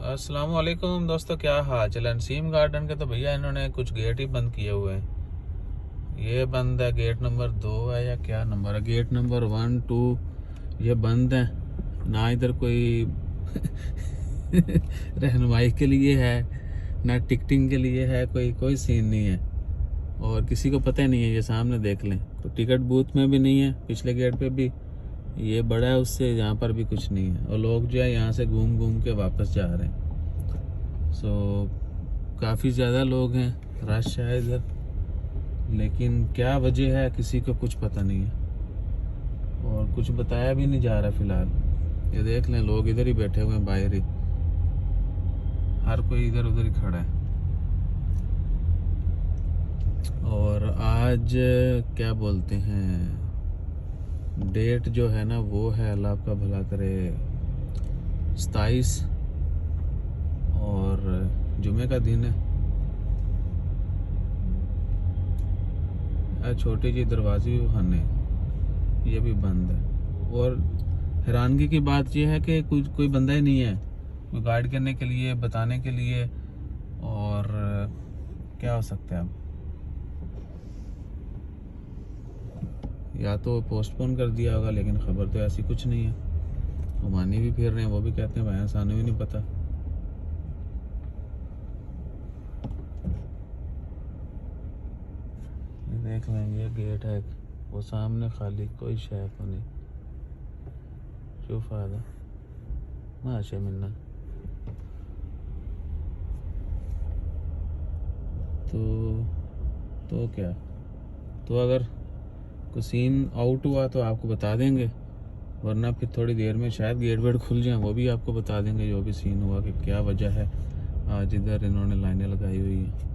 अस्सलाम वालेकुम दोस्तों, क्या हाल चल। नसीम गार्डन के तो भैया इन्होंने कुछ गेट ही बंद किए हुए हैं। ये बंद है, गेट नंबर 2 है या क्या नंबर है, गेट नंबर 1 2 ये बंद है। ना इधर कोई रहनुमाई के लिए है, ना टिकटिंग के लिए है, कोई सीन नहीं है। और किसी को पता ही नहीं है। ये सामने देख लें, तो टिकट बूथ में भी नहीं है, पिछले गेट पे भी ये बड़ा है उससे, यहाँ पर भी कुछ नहीं है। और लोग जो है यहाँ से घूम घूम के वापस जा रहे हैं। काफ़ी ज़्यादा लोग हैं, रश है इधर, लेकिन क्या वजह है किसी को कुछ पता नहीं है और कुछ बताया भी नहीं जा रहा फ़िलहाल। ये देख लें, लोग इधर ही बैठे हुए हैं, बाहर ही, हर कोई इधर उधर ही खड़ा है। और आज क्या बोलते हैं, डेट जो है ना वो है, अल्लाह आपका भला करे, 27 और जुमे का दिन है। छोटी जी दरवाजे भी खाने, ये भी बंद है। और हैरानगी की बात यह है कि कोई बंदा ही नहीं है कोई गाइड करने के लिए, बताने के लिए। और क्या हो सकता है अब, या तो पोस्टपोन कर दिया होगा, लेकिन खबर तो ऐसी कुछ नहीं है। ओमानी भी फिर रहे हैं, वो भी कहते हैं भाई सानू भी नहीं पता। देख लेंगे, ये गेट है वो सामने खाली, कोई शय को नहीं। जो फायदा माशा मिलना। तो क्या, तो अगर कोई सीन आउट हुआ तो आपको बता देंगे, वरना फिर थोड़ी देर में शायद गेट वेट खुल जाए, वो भी आपको बता देंगे जो भी सीन हुआ कि क्या वजह है आज इधर इन्होंने लाइनें लगाई हुई हैं।